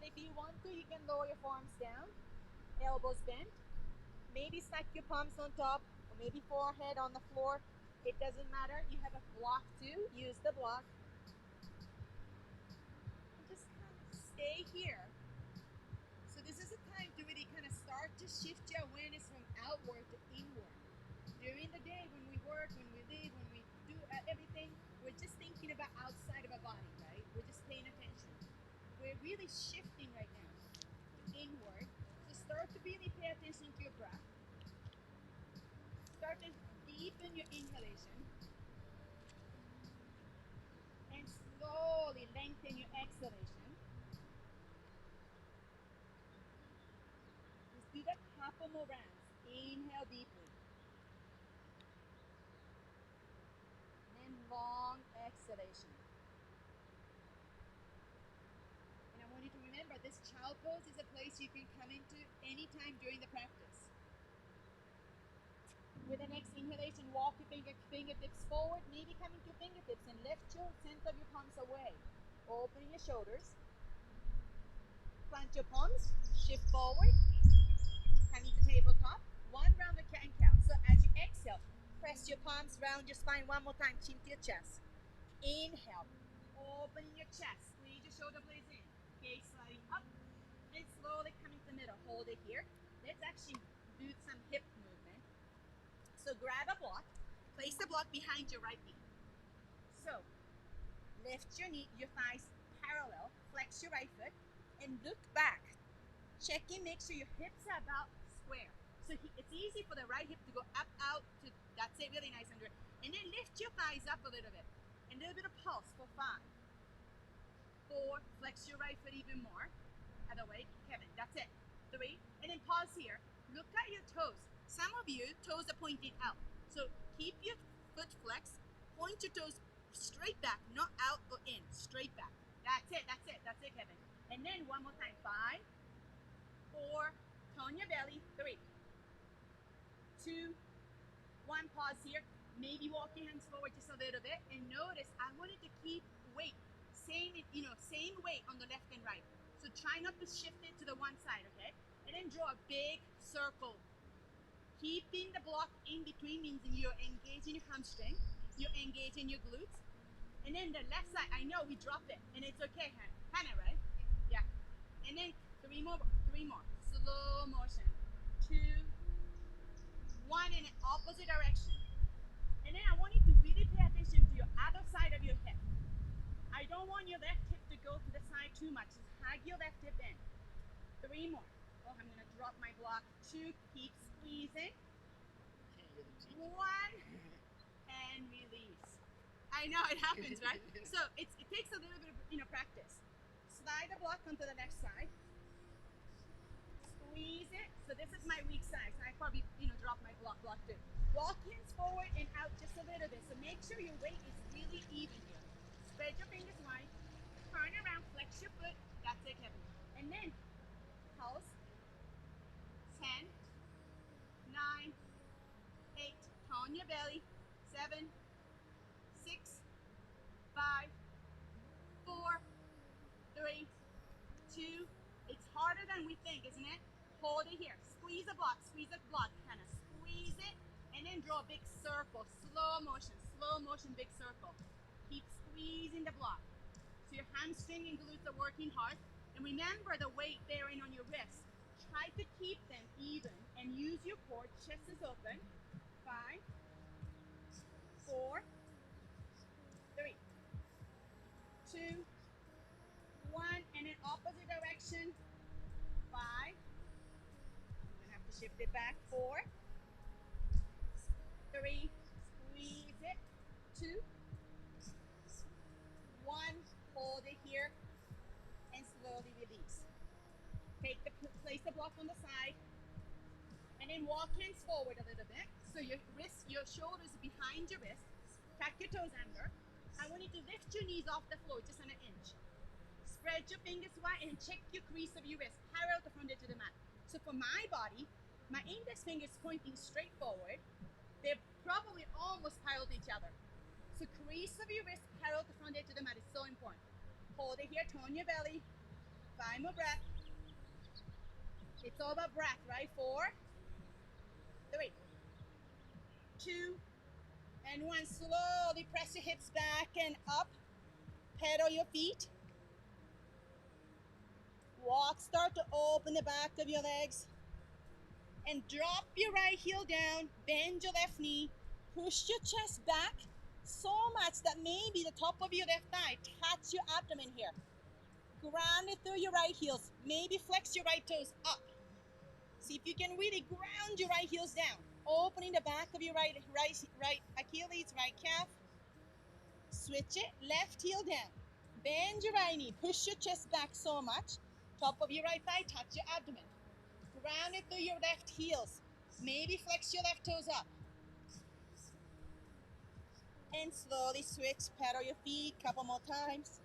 But if you want to, you can lower your forearms down, elbows bent. Maybe stack your palms on top, or maybe forehead on the floor. It doesn't matter. You have a block too. Use the block. And just kind of stay here. So this is a time to really kind of start to shift your awareness from outward to inward. During the day, when we work, when we live, when we do everything, we're just thinking about outside of our body, right? We're just paying attention. We're really shifting right now to inward. So start to really pay attention to your breath. Start to deepen your inhalation. And slowly lengthen your exhalation. Just do that couple more rounds. Inhale deeply. And then long exhalation. And I want you to remember, this child pose is a place you can come into anytime during the practice. With the next inhalation, walk your fingertips forward, maybe coming to fingertips, and lift your center of your palms away. Opening your shoulders. Plant your palms, shift forward, coming to tabletop. One round of cat and cow. So as you exhale, press your palms round your spine one more time, chin to your chest. Inhale, opening your chest, squeeze your shoulder blades in. Okay, sliding up, and slowly coming to the middle. Hold it here. Let's actually do some hip movement. So grab a block, place the block behind your right knee. So lift your knee, your thighs parallel, flex your right foot, and look back. Check in, make sure your hips are about square. So it's easy for the right hip to go up, out, to, that's it, really nice under it. And then lift your thighs up a little bit. A little bit of pulse for 5, 4, flex your right foot even more. Other way, Kevin, that's it. 3, and then pause here. Look at your toes. Some of you, toes are pointing out. So keep your foot flexed, point your toes straight back, not out or in, straight back. That's it, Kevin. And then one more time, 5, 4, tone your belly, 3, 2, 1, pause here. Maybe walk your hands forward just a little bit, and notice I wanted to keep weight, same weight on the left and right. So try not to shift it to the one side, okay? And then draw a big circle. Keeping the block in between means you're engaging your hamstring, you're engaging your glutes. And then the left side, I know we dropped it, and it's okay, Hannah, right? Yeah. And then 3 more, slow motion. 2, 1, in an opposite direction. And then I want you to really pay attention to your other side of your hip. I don't want your left hip to go to the side too much. Just hug your left hip in. 3 more. Oh, I'm going to drop my block. 2, keep squeezing. 1, and release. I know, it happens, right? So it takes a little bit of practice. Slide the block onto the next side. Squeeze it. So this is my weak side. So I probably drop my block too. Walk hands forward and out just a little bit. So make sure your weight is really even here. Spread your fingers wide. Turn around, flex your foot. That's it, Kevin. And then pulse. 10, 9, 8. Tone your belly. 7, 6, 5, 4, 3, 2. It's harder than we think, isn't it? Hold it here. Squeeze the block. Kind of squeeze it. And then draw a big circle, slow motion, big circle. Keep squeezing the block. So your hamstring and glutes are working hard. And remember the weight bearing on your wrists. Try to keep them even and use your core. Chest is open. 5, 4, 3, 2, 1, and in opposite direction. 5. I'm gonna have to shift it back. 4, 3, squeeze it. 2, 1, hold it here, and slowly release. Place the block on the side, and then walk hands forward a little bit. So your shoulders are behind your wrists. Tuck your toes under. I want you to lift your knees off the floor just an inch. Spread your fingers wide and check your crease of your wrist, parallel to front edge of the mat. So for my body, my index finger is pointing straight forward. They're probably almost parallel to each other. So crease of your wrist parallel to front edge of the mat is so important. Hold it here, tone your belly. 5 more breaths. It's all about breath, right? 4, 3, 2, and 1. Slowly press your hips back and up. Pedal your feet. Walk, start to open the back of your legs. And drop your right heel down. Bend your left knee. Push your chest back so much that maybe the top of your left thigh touch your abdomen here. Ground it through your right heels. Maybe flex your right toes up. See if you can really ground your right heels down. Opening the back of your right Achilles, right calf. Switch it, left heel down. Bend your right knee. Push your chest back so much. Top of your right thigh, touch your abdomen. Ground it through your left heels. Maybe flex your left toes up. And slowly switch, pedal your feet, couple more times.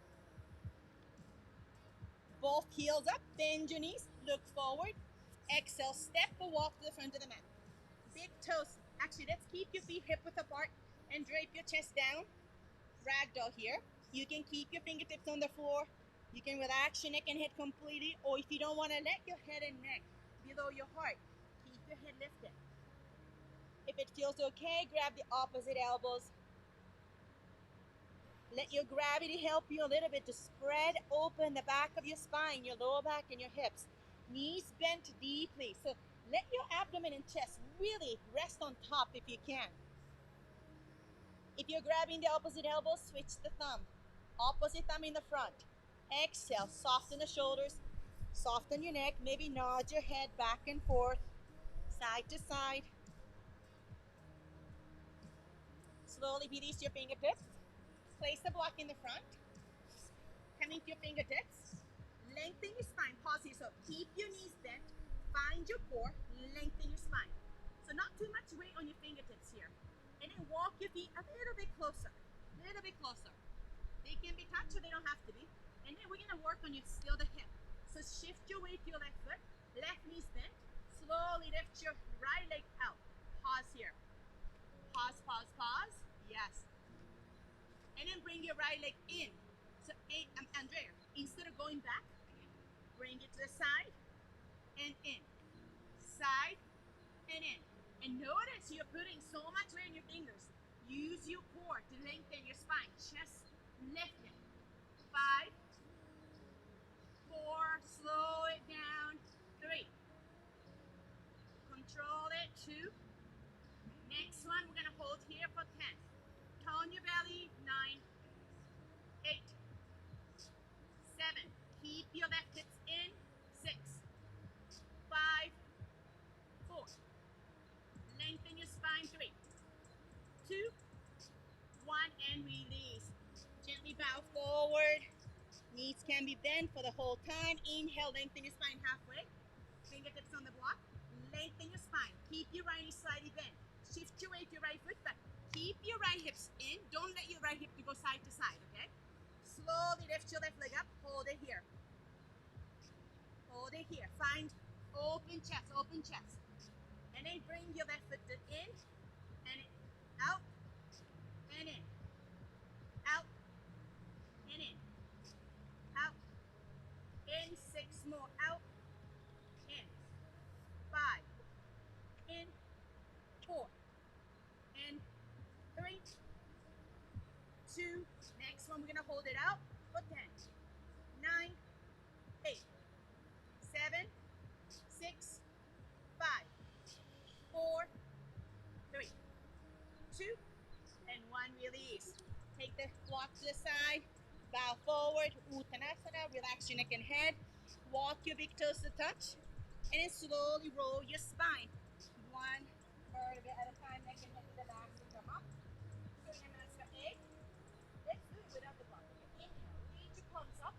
Both heels up, bend your knees, look forward. Exhale, step or walk to the front of the mat. Big toes. Actually, let's keep your feet hip width apart and drape your chest down. Ragdoll here. You can keep your fingertips on the floor. You can relax your neck and head completely, or if you don't want to let your head and neck below your heart, keep your head lifted. If it feels okay, grab the opposite elbows. Let your gravity help you a little bit to spread open the back of your spine, your lower back and your hips. Knees bent deeply. So let your abdomen and chest really rest on top if you can. If you're grabbing the opposite elbow, switch the thumb. Opposite thumb in the front. Exhale, soften the shoulders, soften your neck, maybe nod your head back and forth, side to side. Slowly release your fingertips. Place the block in the front. Coming to your fingertips. Lengthen your spine. Pause here. So keep your knees bent. Find your core. Lengthen your spine. So not too much weight on your fingertips here. And then walk your feet a little bit closer. A little bit closer. They can be touched or they don't have to be. And then we're going to work on still the hip. So shift your weight to your left foot. Left knee's bent. Slowly lift your right leg out. Pause here. Pause, pause, pause. Yes. And then bring your right leg in. So, Andrea, instead of going back, bring it to the side and in. Side and in. And notice you're putting so much weight on your fingers. Use your core to lengthen your spine. Chest lifted. 5, 4, slow it down. 3. Control it. 2. Next one, we're going to hold here for 10. Tone your belly. 9, 8, 7. Keep your left hips in. 6, 5, 4. Lengthen your spine. 3, 2, 1, and release. Gently bow forward. Knees can be bent for the whole time. Inhale, lengthen your spine halfway. Fingertips on the block. Lengthen your spine. Keep your right knee slightly bent. Shift your weight to your right foot, but keep your right hips in. Don't let your right hip go side to side, okay? Slowly lift your left leg up. Hold it here. Hold it here. Find open chest, open chest. And then bring your left foot in and out and in. Out and in. Out. In. 6 more. Out. In. 5. In. 4. In. 3. 2. Next one, we're going to hold it out for 10. 9. 8. 7. 6. 5. 4. 3. 2. And 1. Release. Take the block to the side. Bow forward. Uttanasana. Relax your neck and head. Walk your big toes to touch. And then slowly roll your spine. 1 vertebrae at a time. Neck and head to the back. Come up. Uttanasana 8. Let's do it without the block. Inhale. Reach your palms up.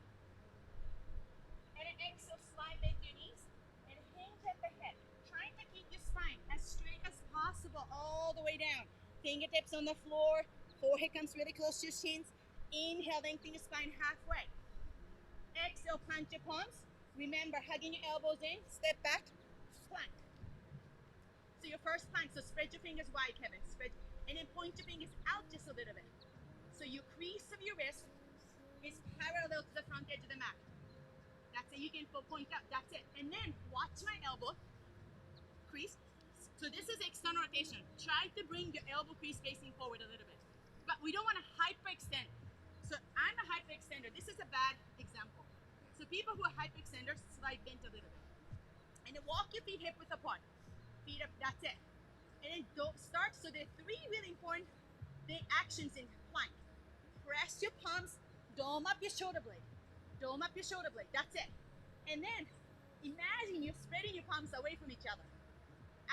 And then exhale. Slide bend your knees. And hinge at the head. Trying to keep your spine as straight as possible all the way down. Fingertips on the floor. Forehead comes really close to your shins. Inhale, lengthen your spine halfway. Exhale, plant your palms. Remember, hugging your elbows in. Step back. Plank. So your first plank. So spread your fingers wide, Kevin. Spread. And then point your fingers out just a little bit. So your crease of your wrist is parallel to the front edge of the mat. That's it. You can point up. That's it. And then watch my elbow crease. So this is external rotation. Try to bring your elbow crease facing forward a little bit. But we don't want to hyperextend. So I'm a hyperextender. This is a bad example. So people who are hyperextenders, slide bent a little bit. And then walk your feet hip width apart. Feet up, that's it. And then don't start. So there are three really important big actions in plank. Press your palms, dome up your shoulder blade. Dome up your shoulder blade, that's it. And then imagine you're spreading your palms away from each other.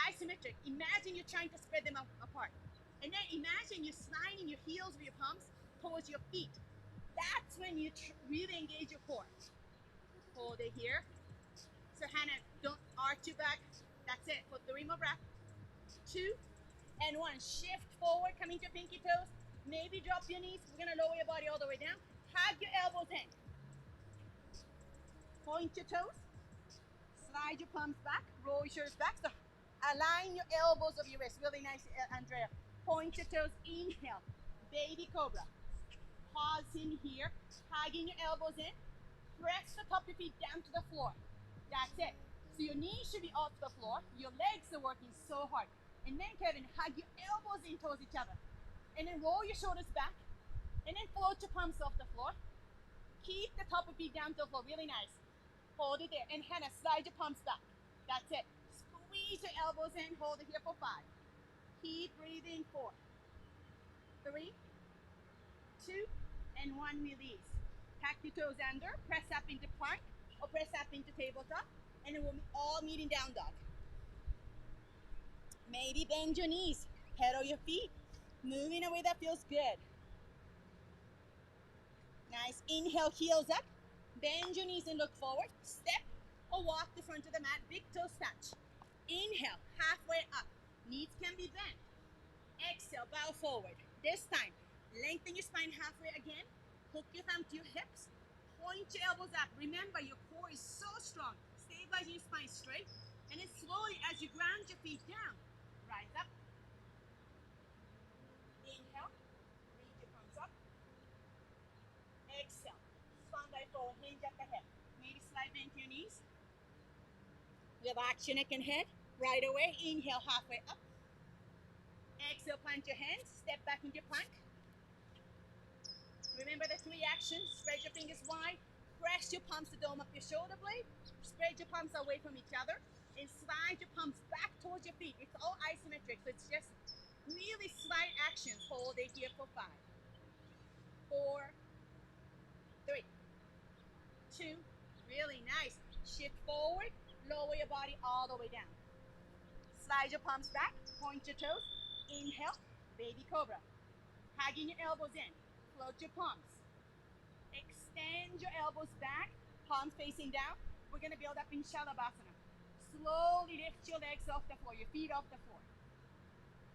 Isometric, imagine you're trying to spread them apart. And then imagine you're sliding your heels with your palms towards your feet. That's when you really engage your core. Hold it here. So Hannah, don't arch your back. That's it for 3 more breaths. 2 and 1. Shift forward, coming to your pinky toes. Maybe drop your knees. We're gonna lower your body all the way down. Hug your elbows in. Point your toes. Slide your palms back. Roll your shoulders back. So align your elbows of your wrist. Really nice, Andrea. Point your toes. Inhale. Baby cobra. Pause in here. Hugging your elbows in. Press the top of your feet down to the floor. That's it. So your knees should be off the floor. Your legs are working so hard. And then, Kevin, hug your elbows in towards each other. And then roll your shoulders back. And then float your palms off the floor. Keep the top of your feet down to the floor. Really nice. Hold it there. And Hannah, slide your palms back. That's it. Squeeze your elbows in. Hold it here for 5. Keep breathing. 4, 3, 2, and 1. Release. Tuck your toes under. Press up into plank or press up into tabletop. And then we'll all meet in down dog. Maybe bend your knees. Pedal your feet. Move in a way that feels good. Nice. Inhale, heels up. Bend your knees and look forward. Step or walk the front of the mat. Big toes touch. Inhale, halfway up. Knees can be bent. Exhale, bow forward. This time, lengthen your spine halfway again. Hook your thumb to your hips. Point your elbows up. Remember, your core is so strong. Stabilize your spine straight. And then slowly, as you ground your feet down, rise up. Inhale, reach your palms up. Exhale, swan dive forward, hinge at the hip. Maybe slide bend to your knees. Relax your neck and head. Right away, inhale halfway up. Exhale, plant your hands, step back into plank. Remember the 3 actions. Spread your fingers wide. Press your palms to dome up your shoulder blade. Spread your palms away from each other. And slide your palms back towards your feet. It's all isometric, so it's just really slight actions. Hold it here for 5, 4, 3, 2. Really nice. Shift forward. Lower your body all the way down. Slide your palms back. Point your toes. Inhale. Baby cobra. Hugging your elbows in. Float your palms. Extend your elbows back. Palms facing down. We're going to build up in Shalabhasana. Slowly lift your legs off the floor. Your feet off the floor.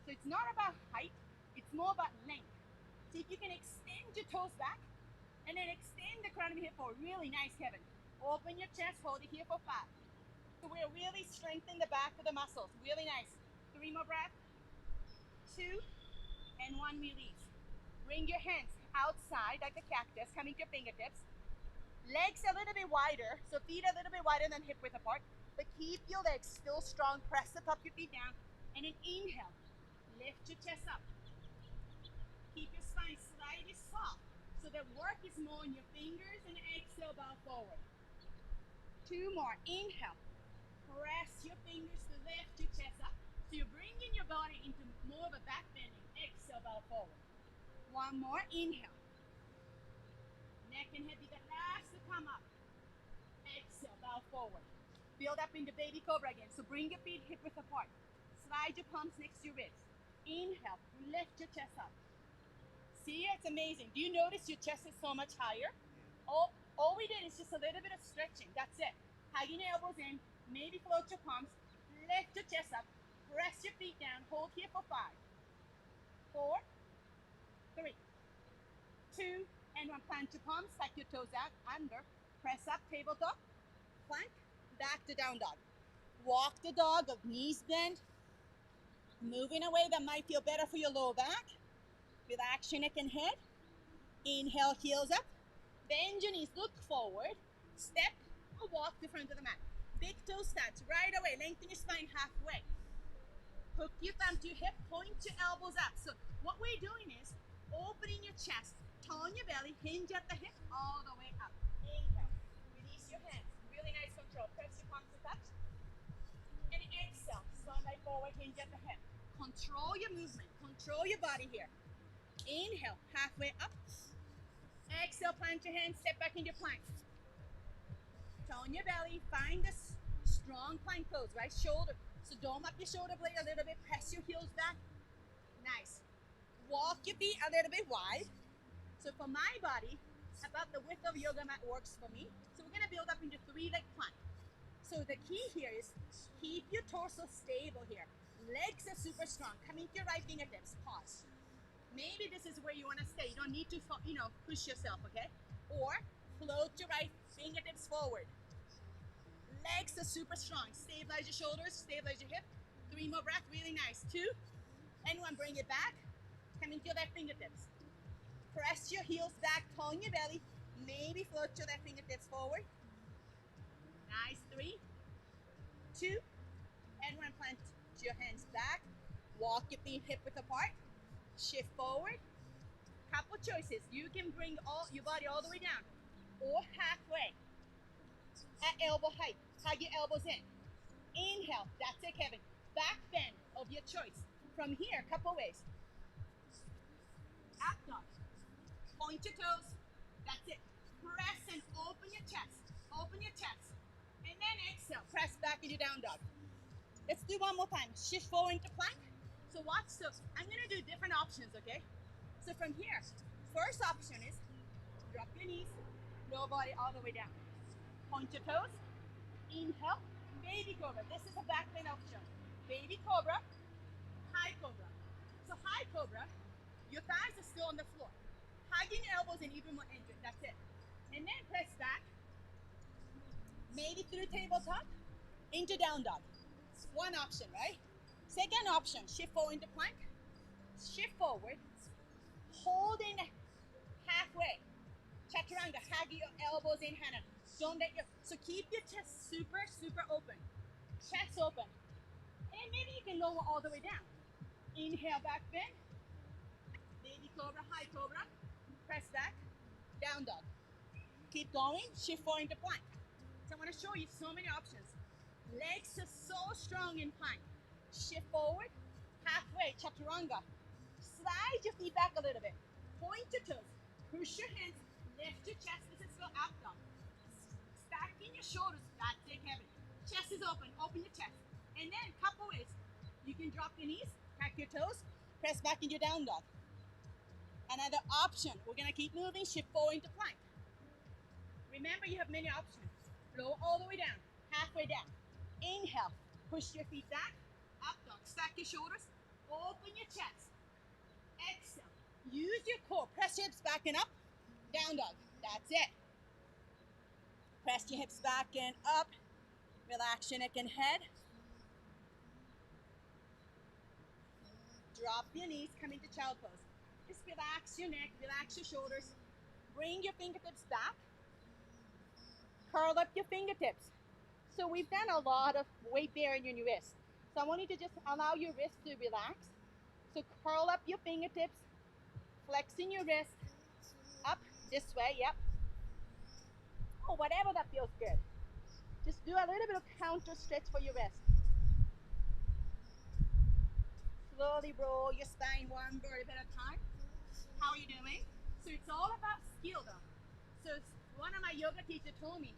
So it's not about height. It's more about length. So if you can extend your toes back. And then extend the crown of your hip forward. Really nice, Kevin. Open your chest. Hold it here for 5. So we're really strengthening the back of the muscles. Really nice. 3 more breaths. 2 and 1. Release. Bring your hands outside like a cactus, coming to your fingertips. Legs a little bit wider, so feet a little bit wider than hip width apart. But keep your legs still strong. Press the top of your feet down. And then inhale. Lift your chest up. Keep your spine slightly soft. So the work is more on your fingers, and exhale, bow forward. 2 more. Inhale. Press your fingers to lift your chest up. So you're bringing your body into more of a back bending. Exhale, bow forward. 1 more. Inhale. Neck and head be the last to come up. Exhale, bow forward. Build up into baby cobra again. So bring your feet hip width apart. Slide your palms next to your ribs. Inhale. Lift your chest up. See, it's amazing. Do you notice your chest is so much higher? All we did is just a little bit of stretching. That's it. Hugging your elbows in. Maybe float your palms. Lift your chest up. Press your feet down. Hold here for 5, 4, 3, 2, and 1. Plant your palms. Tuck your toes out. Under. Press up. Tabletop. Plank. Back to down dog. Walk the dog of knees bent. Move in a way that might feel better for your lower back. Relax your neck and head. Inhale, heels up. Bend your knees. Look forward. Step or walk the front of the mat. Big toe stance right away. Lengthen your spine halfway. Hook your thumb to your hip, point your elbows up. So what we're doing is opening your chest, tone your belly, hinge at the hip, all the way up. Inhale, release your hands. Really nice control. Press your palms to touch. And exhale, slide forward, hinge at the hip. Control your movement, control your body here. Inhale, halfway up. Exhale, plant your hands, step back into plank. Tone your belly, find this strong plank pose, right? Shoulder. So dome up your shoulder blade a little bit, press your heels back. Nice. Walk your feet a little bit wide. So for my body, about the width of yoga mat works for me. So we're gonna build up into 3-leg plank. So the key here is keep your torso stable here. Legs are super strong. Come into your right fingertips, pause. Maybe this is where you wanna stay. You don't need to, push yourself, okay? Or float your right fingertips forward. Legs are super strong. Stabilize your shoulders, stabilize your hip. 3 more breaths, really nice. 2, and 1, bring it back. Come into your left fingertips. Press your heels back, tone your belly. Maybe float your left fingertips forward. Nice, 3, 2, and 1, plant your hands back. Walk your feet hip width apart. Shift forward. Couple choices. You can bring your body all the way down or halfway at elbow height. Hug your elbows in. Inhale. That's it, Kevin. Back bend of your choice. From here, couple ways. Up dog. Point your toes. That's it. Press and open your chest. Open your chest. And then exhale. Press back into down dog. Let's do one more time. Shift forward into plank. So watch. So I'm going to do different options, okay? So from here, first option is drop your knees, lower body all the way down. Point your toes. Inhale. Baby cobra. This is a back bend option. Baby cobra. High cobra. So high cobra, your thighs are still on the floor. Hugging elbows and even more entry. That's it. And then press back. Maybe through tabletop into down dog. One option, right? Second option, shift forward into plank. Shift forward. Hold in halfway. Chaturanga, hug your elbows in, Hannah. Don't let your, so keep your chest super, super open. Chest open. And maybe you can lower all the way down. Inhale, back bend. Baby cobra, high cobra. Press back. Down dog. Keep going. Shift forward into plank. So I want to show you so many options. Legs are so strong in plank. Shift forward. Halfway. Chaturanga. Slide your feet back a little bit. Point your toes. Push your hands. Lift your chest. This is still up dog. Stacking your shoulders. That's it, Kevin. Chest is open. Open your chest. And then a couple ways. You can drop your knees. Crack your toes. Press back into your down dog. Another option. We're going to keep moving. Shift forward into plank. Remember, you have many options. Lower all the way down. Halfway down. Inhale. Push your feet back. Up dog. Stack your shoulders. Open your chest. Exhale. Use your core. Press your hips back and up. Down dog. That's it. Press your hips back and up. Relax your neck and head. Drop your knees. Come into child pose. Just relax your neck. Relax your shoulders. Bring your fingertips back. Curl up your fingertips. So we've done a lot of weight bearing in your wrist. So I want you to just allow your wrist to relax. So curl up your fingertips. Flexing your wrist. Up this way, yep. Oh, whatever that feels good. Just do a little bit of counter stretch for your wrist. Slowly roll your spine one vertebra at a time. How are you doing? So it's all about skill though. So one of my yoga teachers told me,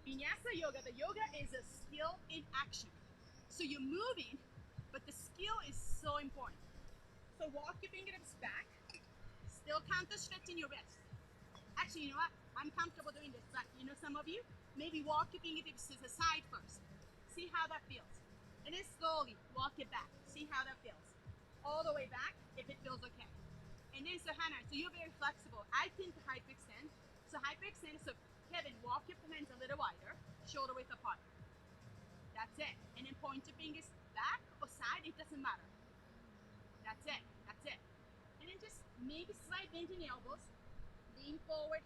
Vinyasa yoga, the yoga is a skill in action. So you're moving, but the skill is so important. So walk your fingertips back. Still counter stretching your wrist. Actually, you know what? I'm comfortable doing this, but you know, some of you, maybe walk your fingertips to the side first. See how that feels. And then slowly walk it back. See how that feels. All the way back, if it feels okay. And then, so Hannah, so you're very flexible. I tend to hyperextend. So hyperextend, so Kevin, walk your hands a little wider, shoulder width apart. That's it. And then point your fingers back or side, it doesn't matter. That's it. That's it. And then just maybe slight bend in the elbows. Lean forward,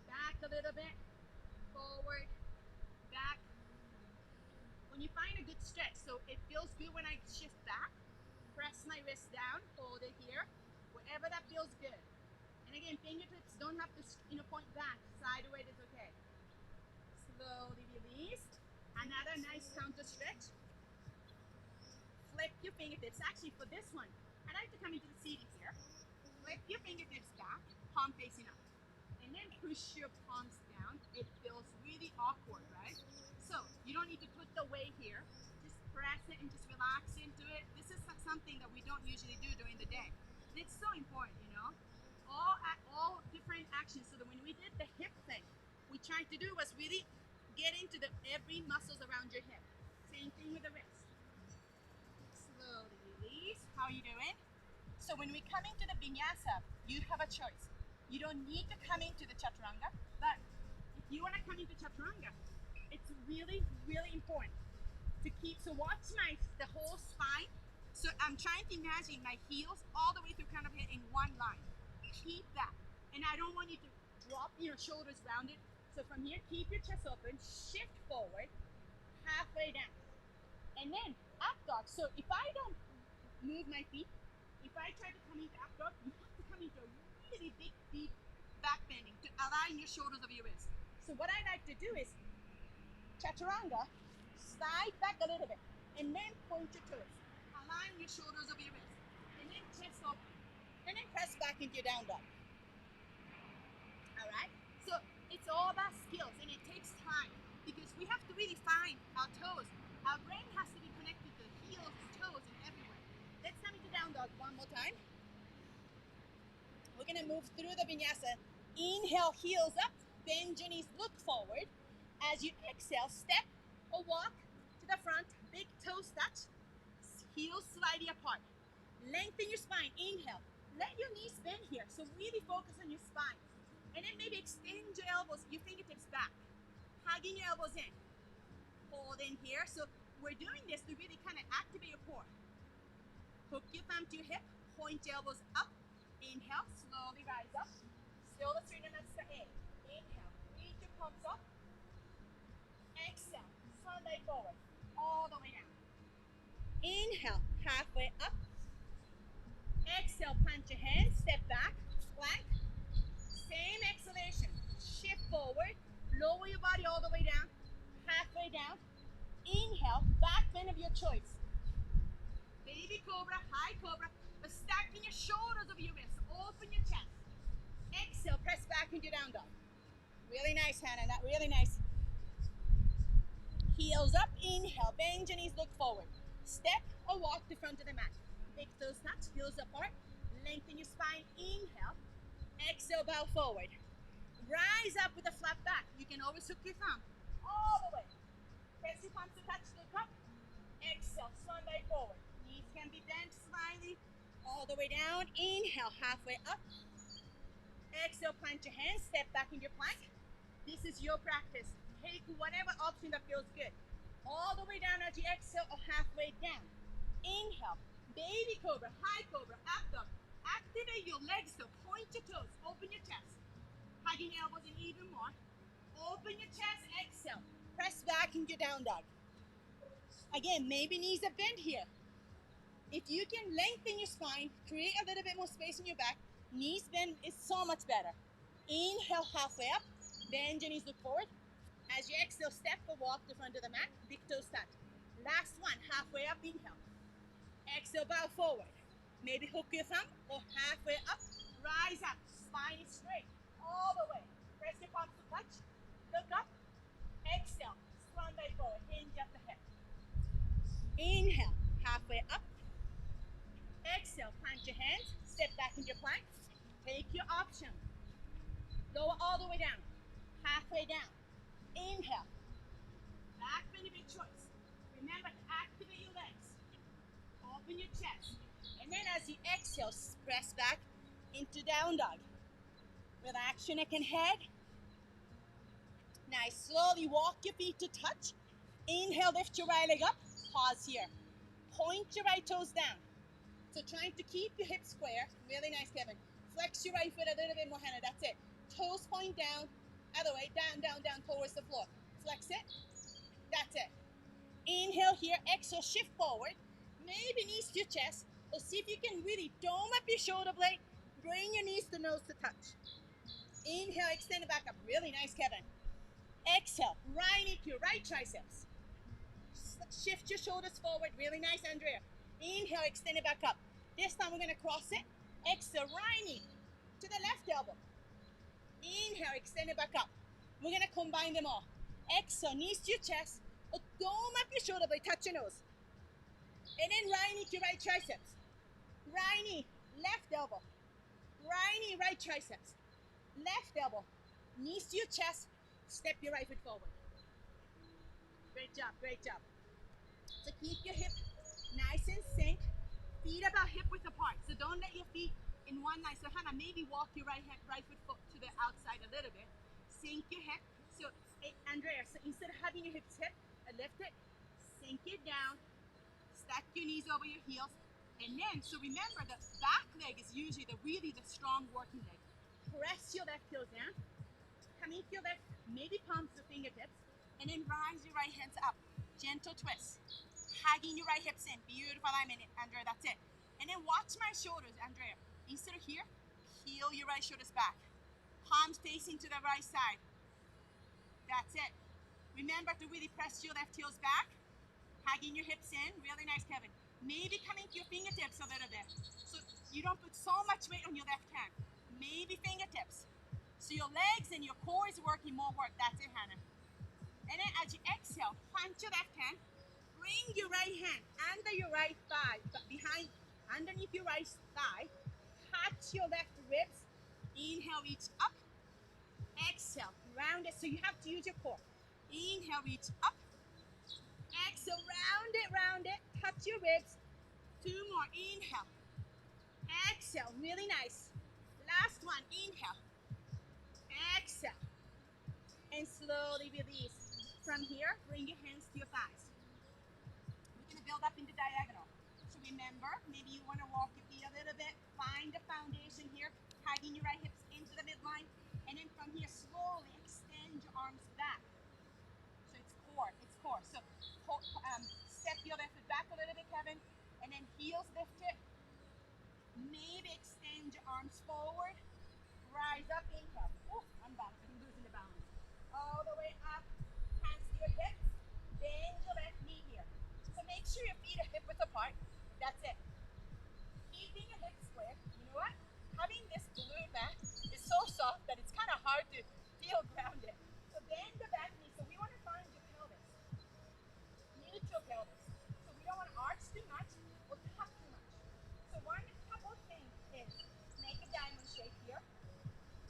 back a little bit, forward, you find a good stretch, so it feels good when I shift back, press my wrist down, hold it here, wherever that feels good. And again, fingertips don't have to point back, sideways is okay. Slowly release. Another nice counter stretch. Flip your fingertips. Actually, for this one, I like to come into the seating here. Flip your fingertips back, palm facing up. And then push your palms down. It feels really awkward, right? So you don't need to put the weight here. Just press it and just relax into it. This is something that we don't usually do during the day. And it's so important, you know? All different actions. So that when we did the hip thing, we tried to do was really get into every muscles around your hip. Same thing with the wrist. Slowly release. How are you doing? So when we come into the vinyasa, you have a choice. You don't need to come into the chaturanga, but if you want to come into chaturanga, it's really, really important to keep. So watch the whole spine. So I'm trying to imagine my heels all the way through kind of in one line. Keep that. And I don't want you to drop your shoulders rounded. So from here, keep your chest open, shift forward, halfway down. And then up dog. So if I don't move my feet, if I try to come into up dog, you have to come into a really big, deep back bending to align your shoulders over your wrist. So what I like to do is chaturanga, slide back a little bit, and then point your toes. Align your shoulders over your wrist, and then chest open, and then press back into your down dog. All right? So it's all about skills, and it takes time because we have to really find our toes. Our brain has to be connected to the heels, toes, and everywhere. Let's come into down dog one more time. We're gonna move through the vinyasa. Inhale, heels up, bend your knees, look forward. As you exhale, step or walk to the front, big toes touch, heels slightly apart. Lengthen your spine, inhale. Let your knees bend here, so really focus on your spine. And then maybe extend your elbows, your fingertips back, hugging your elbows in. Hold in here, so we're doing this to really kind of activate your core. Hook your thumb to your hip, point your elbows up. Inhale, slowly rise up. Still the Srinivasta A. Inhale, reach your palms up. Exhale, Sunday forward, all the way down. Inhale, halfway up. Exhale, plant your hands, step back, plank. Same exhalation, shift forward, lower your body all the way down, halfway down. Inhale, back bend of your choice. Baby cobra, high cobra, but stacking your shoulders over your wrists, open your chest. Exhale, press back into down dog. Really nice, Hannah, really nice. Heels up, inhale, bend your knees, look forward. Step or walk to front of the mat. Big toes touch, heels apart. Lengthen your spine, inhale. Exhale, bow forward. Rise up with a flat back. You can always hook your thumb all the way. Press your palms to touch, look up. Exhale, Sunday forward. Knees can be bent slightly, all the way down. Inhale, halfway up. Exhale, plant your hands, step back in your plank. This is your practice. Take whatever option that feels good. All the way down as you exhale or halfway down. Inhale, baby cobra, high cobra, up dog. Activate your legs though. Point your toes, open your chest. Hugging elbows in even more. Open your chest, exhale. Press back into down dog. Again, maybe knees are bent here. If you can lengthen your spine, create a little bit more space in your back, knees bend is so much better. Inhale, halfway up. Bend your knees, look forward. As you exhale, step or walk to front of the mat. Big toes touch. Last one, halfway up, inhale. Exhale, bow forward. Maybe hook your thumb or halfway up. Rise up, spine is straight. All the way. Press your palms to touch. Look up. Exhale, Sunday forward. Hinge at the hip. Inhale, halfway up. Exhale, plant your hands. Step back into your plank. Take your option. Lower all the way down. Halfway down. Inhale. Back bend of your choice. Remember to activate your legs. Open your chest. And then as you exhale, press back into down dog. Relax your neck and head. Nice. Slowly walk your feet to touch. Inhale, lift your right leg up. Pause here. Point your right toes down. So trying to keep your hips square. Really nice, Kevin. Flex your right foot a little bit more, Hannah. That's it. Toes point down. Other way. Down, down, down towards the floor. Flex it. That's it. Inhale. Inhale here, exhale, shift forward. Maybe knees to your chest. So see if you can really dome up your shoulder blade. Bring your knees to nose to touch. Inhale, extend it back up. Really nice, Kevin. Exhale, right knee to your right triceps. Shift your shoulders forward. Really nice, Andrea. Inhale, extend it back up. This time we're going to cross it. Exhale, right knee to the left elbow. Inhale, extend it back up. We're going to combine them all. Exhale, knees to your chest. Dome up your shoulder blade, touch your nose. And then right knee to right triceps. Right knee, left elbow. Right knee, right triceps. Left elbow. Knees to your chest. Step your right foot forward. Great job, great job. So keep your hip nice and sync. Feet about hip width apart. So don't let your feet in one line. So Hannah, maybe walk your right foot to the outside a little bit. Sink your hip. So Andrea, so instead of having your hips hip, lift it, sink it down, stack your knees over your heels, and then, so remember the back leg is usually the strong working leg. Press your left heels down, come into your left, maybe palms to fingertips, and then rise your right hands up. Gentle twist. Hugging your right hips in. Beautiful alignment, Andrea, that's it. And then watch my shoulders, Andrea. Instead of here, heel your right shoulders back. Palms facing to the right side. That's it. Remember to really press your left heels back. Hugging your hips in. Really nice, Kevin. Maybe coming to your fingertips a little bit. So you don't put so much weight on your left hand. Maybe fingertips. So your legs and your core is working more work. That's it, Hannah. And then as you exhale, plant your left hand. Bring your right hand under your right thigh, underneath your right thigh. Touch your left ribs. Inhale, reach up. Exhale, round it. So you have to use your core. Inhale, reach up. Exhale, round it. Touch your ribs. 2 more. Inhale. Exhale, really nice. Last one. Inhale. Exhale. And slowly release. From here, bring your hands to your thighs. We're going to build up into diagonal. So remember, maybe you want to walk your feet a little bit. Find the foundation here. Hugging your right hips into the midline. And then from here, slowly extend your arms back. So it's core. So step your left foot back a little bit, Kevin. And then heels lifted. Maybe extend your arms forward. Rise up, inhale. Ooh, unbalance. I'm losing the balance. All the way up. Hands to your hips. Bend your left knee here. So make sure your feet are hip width apart. That's it. Keeping your hips square. You know what? Having this balloon mat is so soft that it's kind of hard to feel grounded. So bend the back knee. So we want to find your pelvis. Neutral pelvis. So we don't want to arch too much or tuck too much. So one couple things is make a diamond shape here.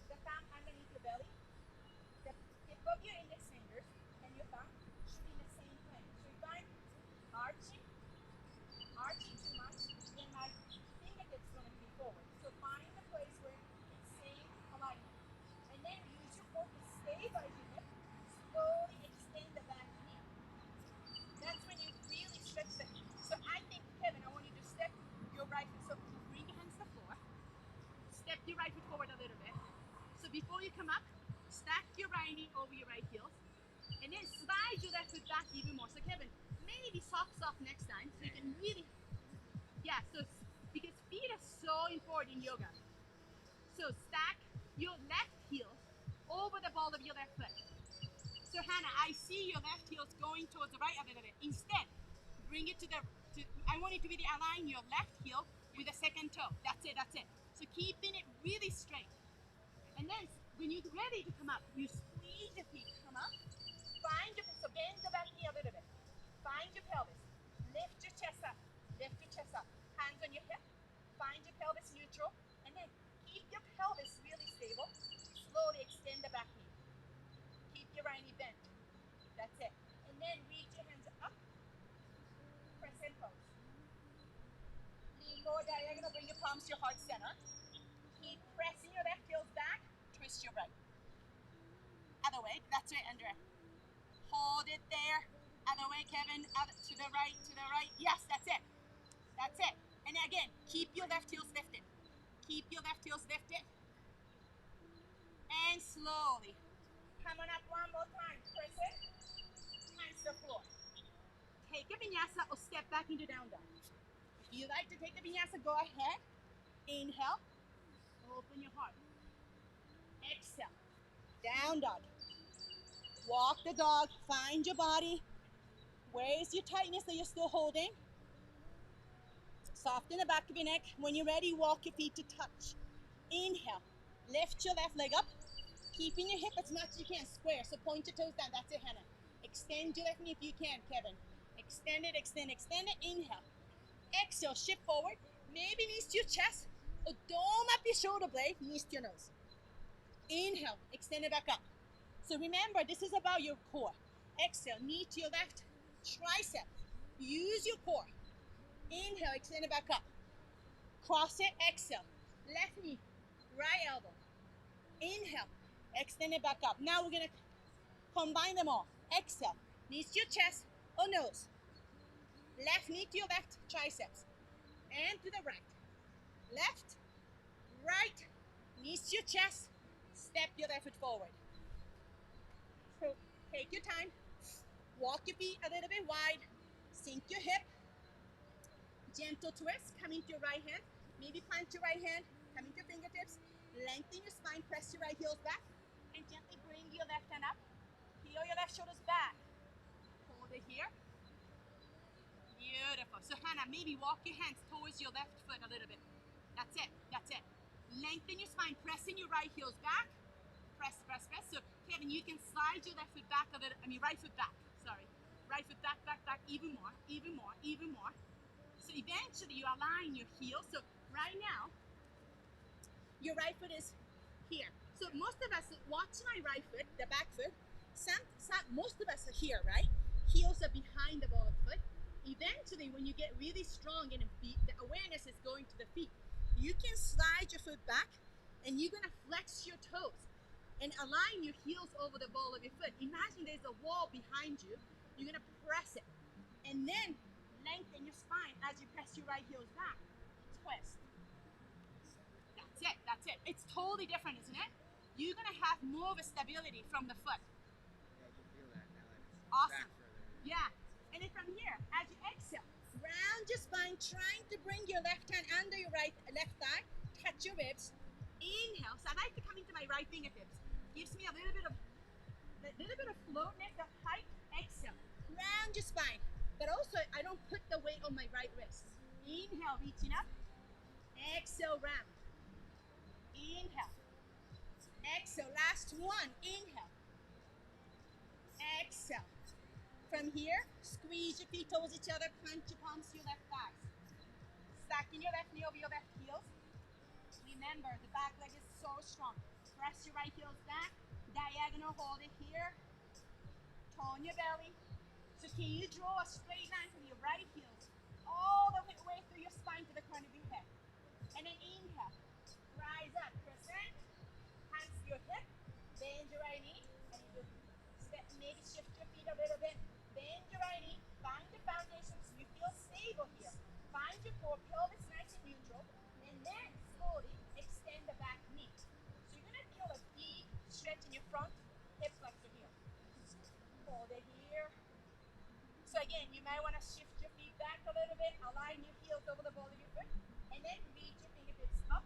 The thumb underneath your belly. The tip of your index fingers and your thumb should be in the same plane. So if I'm arching too much, then my fingertips going to be forward. So find a place where it's same alignment. And then use your core to stabilize your hip. Slowly extend the back knee. That's when you really stretch the hip. So I think, Kevin, I want you to step your right foot. So bring your hands to the floor. Step your right foot forward a little bit. So before you come up, stack your right knee over your right heels. And then slide your left foot back even more. So Kevin, maybe socks off next time so you can really, so because feet are so important in yoga. So stack your left heel over the ball of your left foot. So Hannah, I see your left heel's going towards the right a little bit. Instead, bring it I want you to really align your left heel with the second toe. That's it. So keeping it really straight. And then when you're ready to come up, you squeeze your feet, come up. So bend the back knee a little bit. Find your pelvis. Lift your chest up. Hands on your hip. Find your pelvis neutral. And then keep your pelvis really stable. Slowly extend the back knee. Keep your right knee bent. That's it. And then reach your hands up. Crescent pose. Lean forward diagonal. Bring your palms to your heart center. Keep pressing your left heels back. Twist your right. Other way. That's it, Andrea. Hold it there. Other way, Kevin. To the right. Yes, that's it. And again, keep your left heels lifted. And slowly. Come on up one more time. Press it. Hands to the floor. Take a vinyasa or step back into down dog. If you like to take a vinyasa, go ahead. Inhale, open your heart. Exhale, down dog. Walk the dog, find your body. Where's your tightness that you're still holding? Soften the back of your neck. When you're ready, walk your feet to touch. Inhale, lift your left leg up. Keeping your hip as much as you can, square. So point your toes down, that's it, Hannah. Extend your left knee if you can, Kevin. Extend it, extend, extend it. Inhale. Exhale, shift forward. Maybe knees to your chest. Or dome up your shoulder blade, knees to your nose. Inhale, extend it back up. So remember, this is about your core. Exhale, knee to your left, tricep. Use your core. Inhale, extend it back up. Cross it, exhale. Left knee, right elbow. Inhale, extend it back up. Now we're going to combine them all. Exhale, knees to your chest or nose. Left knee to your left, triceps. And to the right. Left, right, knees to your chest. Step your left foot forward. So take your time. Walk your feet a little bit wide. Sink your hip. Gentle twist. Come into your right hand. Maybe plant your right hand. Come into your fingertips. Lengthen your spine. Press your right heels back. And gently bring your left hand up. Heel your left shoulders back. Hold it here. Beautiful. So Hannah, maybe walk your hands towards your left foot a little bit. That's it. That's it. Lengthen your spine. Pressing your right heels back. Press, press, press. So Kevin, you can slide your left foot back a little. Right foot back. Sorry. Right foot back, back, back. Even more, even more, even more. So eventually you align your heels. So right now, your right foot is here. So most of us, watch my right foot, the back foot. Most of us are here, right? Heels are behind the ball of foot. Eventually, when you get really strong and the awareness is going to the feet, you can slide your foot back and you're gonna flex your toes and align your heels over the ball of your foot. Imagine there's a wall behind you. You're gonna press it and then lengthen your spine as you press your right heels back. Twist. That's it, that's it. It's totally different, isn't it? You're gonna have more of a stability from the foot. Yeah, you feel that now that it's awesome. back further. Yeah, and then from here, as you exhale, round your spine, trying to bring your left hand under your left thigh, touch your ribs. Inhale, so I like to come into my right fingertips. Gives me a little bit of floatness, of height. Exhale, round your spine. But also, I don't put the weight on my right wrist. Inhale, reaching up. Exhale, round. Inhale. Exhale, last one. Inhale. Exhale. From here, squeeze your feet towards each other. Plant your palms to your left thighs. Stacking your left knee over your left heels. Remember, the back leg is so strong. Press your right heels back. Diagonal, hold it here. Tone your belly. So can you draw a straight line from your right heels all the way through your spine to the crown of your head? And then inhale. Rise up. Present. Hands to your hip. Bend your right knee. And you step, maybe shift your feet a little bit. Bend your right knee. Find the foundation so you feel stable here. Find your core. Pelvis nice and neutral. And then slowly extend the back knee. So you're going to feel a deep stretch in your front hip flexor here. Hold it here. So again, you might want to shift your feet back a little bit, align your heels over the ball of your foot, and then reach your fingertips up,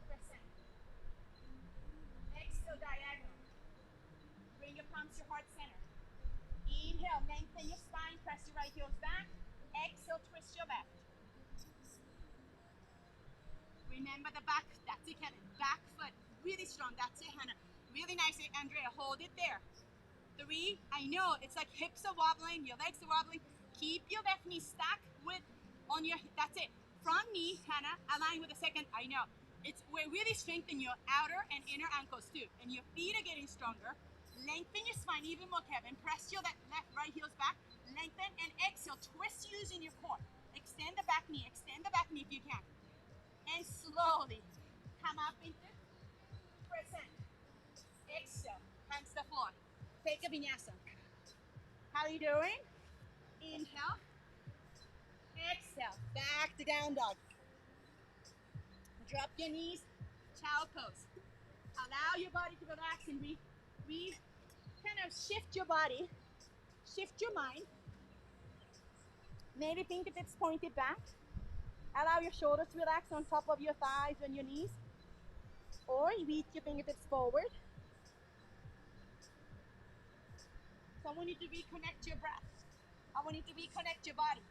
present. Exhale, diagonal. Bring your palms to your heart center. Inhale, lengthen your spine, press your right heels back. Exhale, twist your left. Remember the back, that's it, Kevin. Back foot, really strong, that's it, Hannah. Really nice, Andrea, hold it there. 3, I know, it's like hips are wobbling, your legs are wobbling. Keep your left knee stacked on your, that's it. Front knee, Hannah, align with the second, I know. We're really strengthening your outer and inner ankles too. And your feet are getting stronger. Lengthen your spine even more, Kevin. Press your left, right heels back. Lengthen and exhale, twist using your core. Extend the back knee if you can. And slowly come up into present. Exhale, hands to the floor. Take a vinyasa. How are you doing? Inhale. Exhale. Back to down dog. Drop your knees. Child pose. Allow your body to relax and kind of shift your body. Shift your mind. Maybe fingertips pointed back. Allow your shoulders to relax on top of your thighs and your knees. Or you reach your fingertips forward. So I want you to reconnect your breath. I want you to reconnect your body.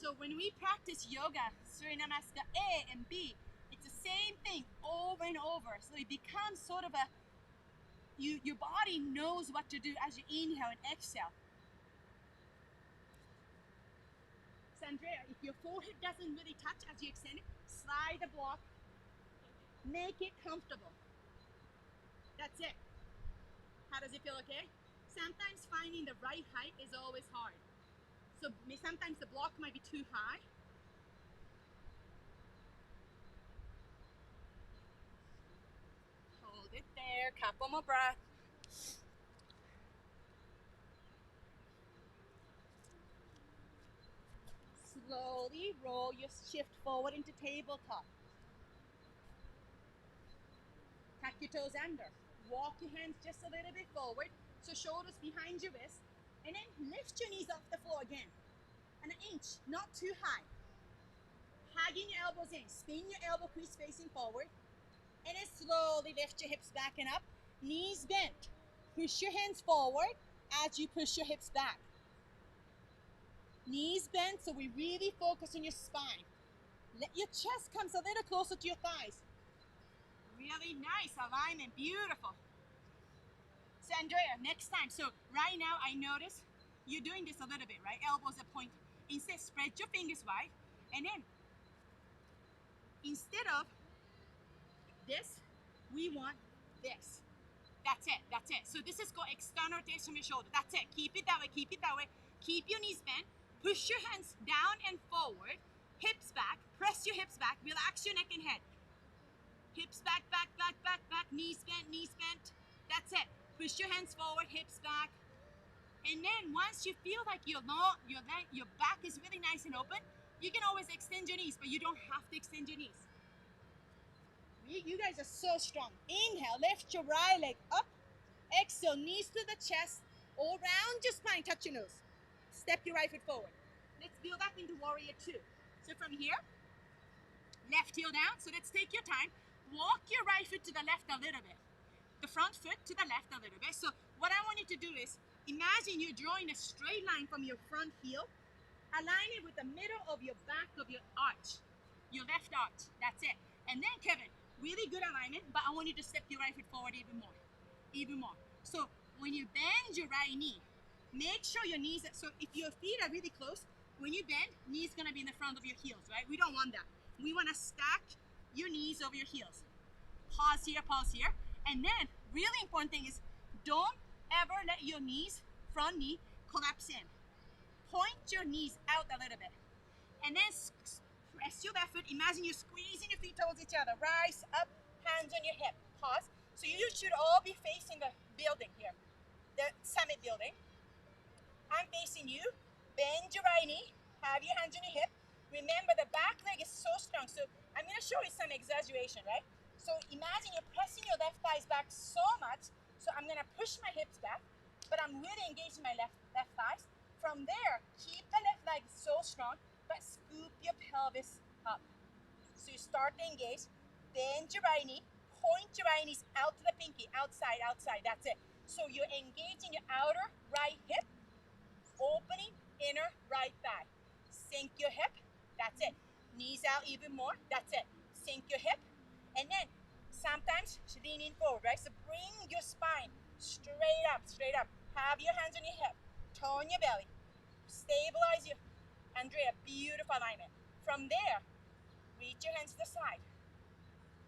So when we practice yoga, Surya Namaskar A and B, it's the same thing over and over. So it becomes sort of your body knows what to do as you inhale and exhale. So Andrea, if your forehead doesn't really touch as you extend it, slide the block, make it comfortable. That's it. How does it feel, okay? Sometimes finding the right height is always hard. So sometimes the block might be too high. Hold it there, couple more breaths. Slowly roll your shift forward into tabletop. Tuck your toes under. Walk your hands just a little bit forward, so shoulders behind your wrist, and then lift your knees off the floor again. An inch, not too high. Hugging your elbows in. Spin your elbow crease facing forward, and then slowly lift your hips back and up. Knees bent. Push your hands forward as you push your hips back. Knees bent, so we really focus on your spine. Let your chest comes a little closer to your thighs. Really nice alignment, beautiful. So Andrea, next time, so right now I notice you're doing this a little bit, right? Elbows are pointed. Instead, spread your fingers wide, and then instead of this, we want this. That's it, that's it. So this is called external rotation from your shoulder. That's it, keep it that way, keep it that way. Keep your knees bent, push your hands down and forward, hips back, press your hips back, relax your neck and head. Hips back, back, back, back, back, knees bent, knees bent. That's it. Push your hands forward, hips back. And then once you feel like your back is really nice and open, you can always extend your knees, but you don't have to extend your knees. You guys are so strong. Inhale, lift your right leg up. Exhale, knees to the chest. All around your spine, touch your nose. Step your right foot forward. Let's build up into warrior two. So from here, left heel down. So let's take your time. Walk your right foot to the left a little bit. The front foot to the left a little bit. So what I want you to do is, imagine you're drawing a straight line from your front heel. Align it with the middle of your back of your arch. Your left arch. That's it. And then, Kevin, really good alignment, but I want you to step your right foot forward even more. Even more. So when you bend your right knee, make sure your knees, so if your feet are really close, when you bend, knees gonna be in the front of your heels, right? We don't want that. We wanna stack your knees over your heels. Pause here, pause here. And then, really important thing is, don't ever let your knees, front knee, collapse in. Point your knees out a little bit. And then press your left foot. Imagine you're squeezing your feet towards each other. Rise up, hands on your hip. Pause. So you should all be facing the building here, the summit building. I'm facing you. Bend your right knee. Have your hands on your hip. Remember, the back leg is so strong. So I'm going to show you some exaggeration, right? So imagine you're pressing your left thighs back so much. So I'm going to push my hips back, but I'm really engaging my left thighs. From there, keep the left leg so strong, but scoop your pelvis up. So you start to engage. Bend your right knee. Point your right knees out to the pinky. Outside, outside. That's it. So you're engaging your outer right hip, opening inner right thigh. Sink your hip. That's it. Knees out even more. That's it. Sink your hip. And then sometimes lean in forward, right? So bring your spine straight up, straight up. Have your hands on your hip. Tone your belly. Stabilize your, Andrea, beautiful alignment. From there, reach your hands to the side.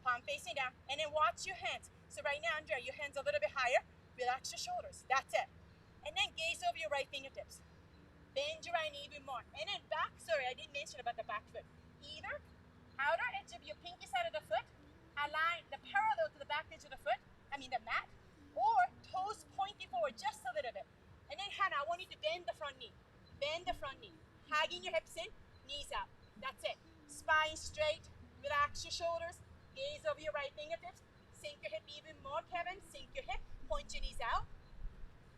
Palm facing down. And then watch your hands. So right now, Andrea, your hands a little bit higher. Relax your shoulders. That's it. And then gaze over your right fingertips. Bend your right knee even more. And then back, sorry, I didn't mention about the back foot. Either outer edge of your pinky side of the foot, align the parallel to the back edge of the foot, the mat, or toes pointing forward just a little bit. And then Hannah, I want you to bend the front knee. Bend the front knee. Hugging your hips in, knees out. That's it. Spine straight, relax your shoulders, gaze over your right fingertips, sink your hip even more, Kevin, sink your hip, point your knees out.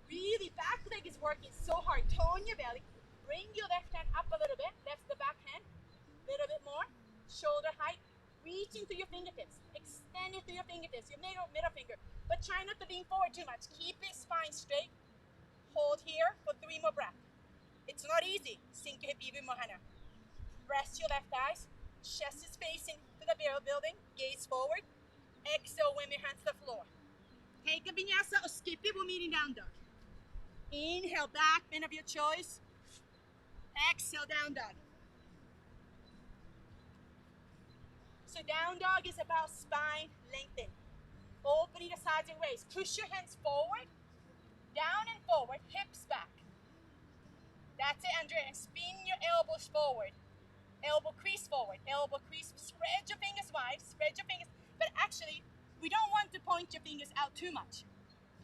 Really, back leg is working so hard. Tone your belly. Bring your left hand up a little bit. Left the back hand. A little bit more. Shoulder height. Reach into your fingertips. Extend it to your fingertips. Your middle finger. But try not to lean forward too much. Keep it spine straight. Hold here for 3 more breaths. It's not easy. Sink your hip even more, Hannah. Rest your left eyes. Chest is facing to the building. Gaze forward. Exhale when your hands to the floor. Take a vinyasa or skip it. We're meeting down dog. Inhale, back bend of your choice. Exhale, down dog. So down dog is about spine lengthen. Opening the sides and waist. Push your hands forward, down and forward, hips back. That's it, Andrea. And spin your elbows forward. Elbow crease forward. Elbow crease. Spread your fingers wide. Spread your fingers. But actually, we don't want to point your fingers out too much.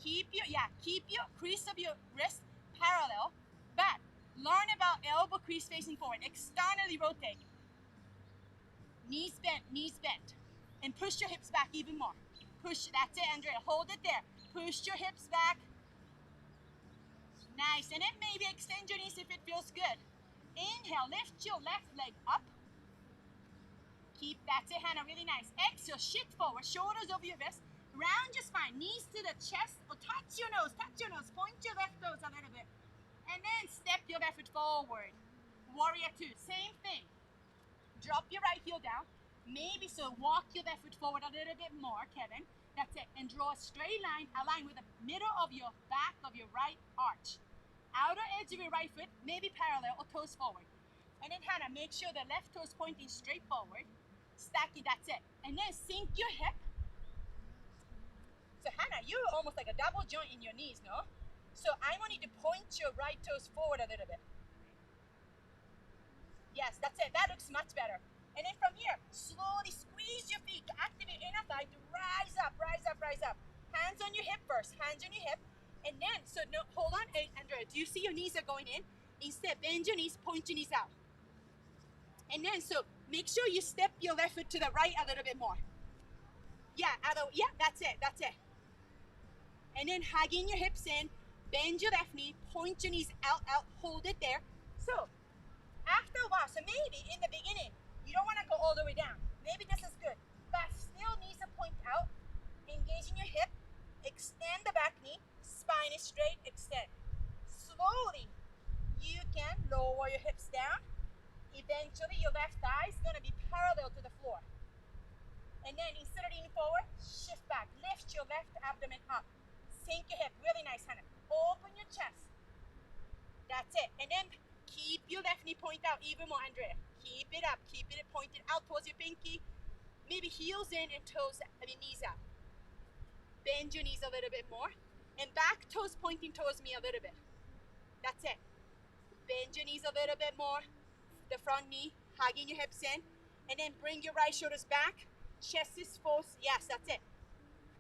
Keep your crease of your wrist parallel. But learn about elbow crease facing forward. Externally rotate. Knees bent. And push your hips back even more. Push, that's it, Andrea. Hold it there. Push your hips back. Nice. And then maybe extend your knees if it feels good. Inhale, lift your left leg up. Keep, that's it, Hannah, really nice. Exhale, shift forward, shoulders over your wrist. Round your spine, knees to the chest, or touch your nose, point your left toes a little bit. And then step your left foot forward. Warrior two, same thing. Drop your right heel down. Maybe so walk your left foot forward a little bit more, Kevin. That's it. And draw a straight line, align with the middle of your back of your right arch. Outer edge of your right foot, maybe parallel or toes forward. And then Hannah, make sure the left toe is pointing straight forward. Stacking, that's it. And then sink your hip. So Hannah, you're almost like a double joint in your knees, no? So I want you to point your right toes forward a little bit. Yes, that's it. That looks much better. And then from here, slowly squeeze your feet to activate inner thigh to rise up. Hands on your hip first, And then, so no, hold on, hey, Andrea, do you see your knees are going in? Instead, bend your knees, point your knees out. And then, so make sure you step your left foot to the right a little bit more. Yeah, that's it. And then hugging your hips in, bend your left knee, point your knees out, hold it there. So, after a while, so maybe in the beginning, you don't want to go all the way down. Maybe this is good, but still needs to point out, engaging your hip, extend the back knee, spine is straight, extend. Slowly, you can lower your hips down. Eventually, your left thigh is going to be parallel to the floor. And then instead of leaning forward, shift back. Lift your left abdomen up. Sink your hip. Really nice, Hannah. Open your chest. That's it. And then keep your left knee point out even more, Andrea. Keep it up. Keep it pointed out towards your pinky. Maybe heels in and knees out. Bend your knees a little bit more. And back toes pointing towards me a little bit. That's it. Bend your knees a little bit more. The front knee, hugging your hips in. And then bring your right shoulders back. Chest is full. Yes, that's it.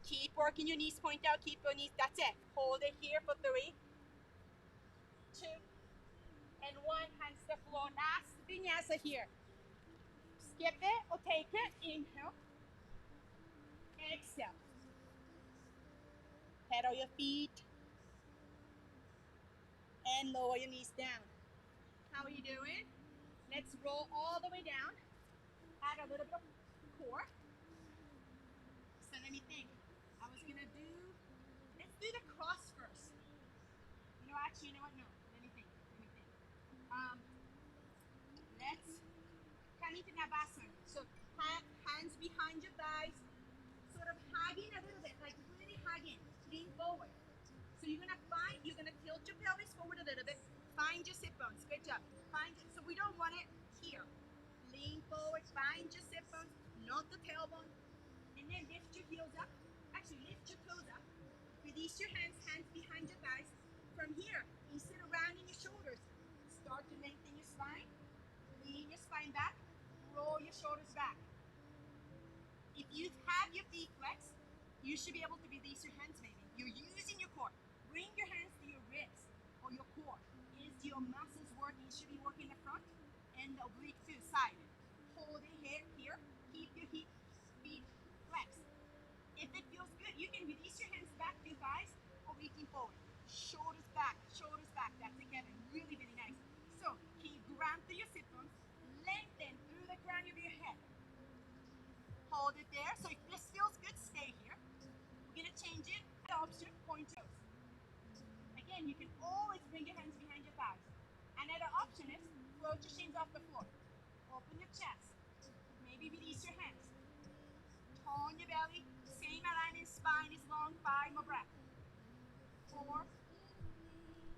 Keep working your knees, point out, keep your knees. That's it. Hold it here for 3, 2, and 1. Hands to the floor. Last vinyasa here. Skip it or take it. Inhale. Exhale. Pedal your feet. And lower your knees down. How are you doing? Let's roll all the way down. Add a little bit of core. So let me think. I was gonna do, let's do the cross first. You know what? No. Let me think. Let's come into Navasana. So hands behind your thighs, sort of hugging a little bit, like really hugging. Lean forward. So you're gonna tilt your pelvis forward a little bit. Find your sit bones. Good job. So we don't want it here. Lean forward. Find your sit bones, not the tailbone. And then lift your heels up. Actually, lift your toes up. Release your hands behind your thighs. From here, instead of rounding your shoulders, start to lengthen your spine. Lean your spine back. Roll your shoulders back. If you have your feet flexed, you should be able to release your hands maybe. You're using your core. Bring your hands to your wrists or your core. Is your muscles working? You should be working the front and the oblique to the side. Hold it here. Keep your feet flexed. If it feels good, you can release your hands back to your thighs or reaching forward. shoulders back, shoulders back. That's it, Kevin. Really, really nice. So keep ground through your sit bones, lengthen through the crown of your head. Hold it there. So if this feels good, stay here. We're gonna change it. The option, point toes. Again, you can always bring your hands behind your thighs. Another option is float your shins off the floor. Open your chest. Maybe release your hands. Tone your belly. Same alignment, spine is long. 5 more breaths. 4,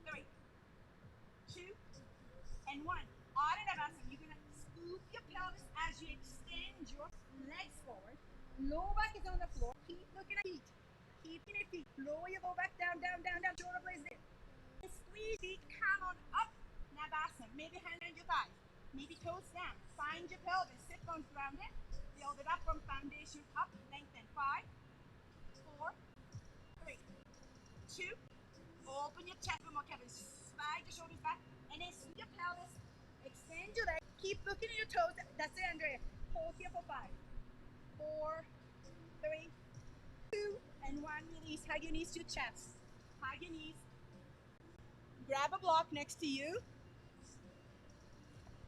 3, 2, and 1. Adho You're gonna scoop your pelvis as you extend your legs forward. Lower back is on the floor. Keep looking at feet. Keep in your feet. Lower your low back down, down, down, down. Shoulder blades in. And squeeze feet. Come on up. Navasana. Maybe hand on your thighs. Maybe toes down. Find your pelvis. Sit bones grounded. Build it up from foundation up. Lengthen. 5, 4, 3, 2. Open your chest more, Kevin. Slide your shoulders back. And then scoop your pelvis. Extend your legs. Keep looking at your toes. That's it, Andrea. Hold here for 5, 4, 3, 2, and 1. Release. Hug your knees to your chest. Hug your knees. Grab a block next to you.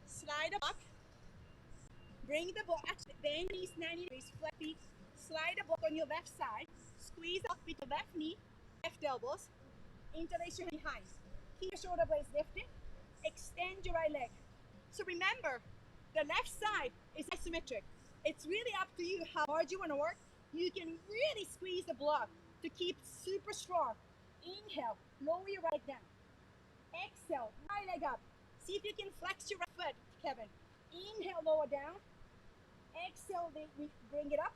Slide a block. Bring the block. Bend your knees 90 degrees. Flat feet. Slide a block on your left side. Squeeze up with your left knee, left elbows. Interlace your hand behind. Keep your shoulder blades lifted. Extend your right leg. So remember, the left side is isometric. It's really up to you how hard you want to work. You can really squeeze the block to keep super strong. Inhale, lower your right down. Exhale, right leg up. See if you can flex your right foot, Kevin. Inhale, lower down. Exhale, bring it up.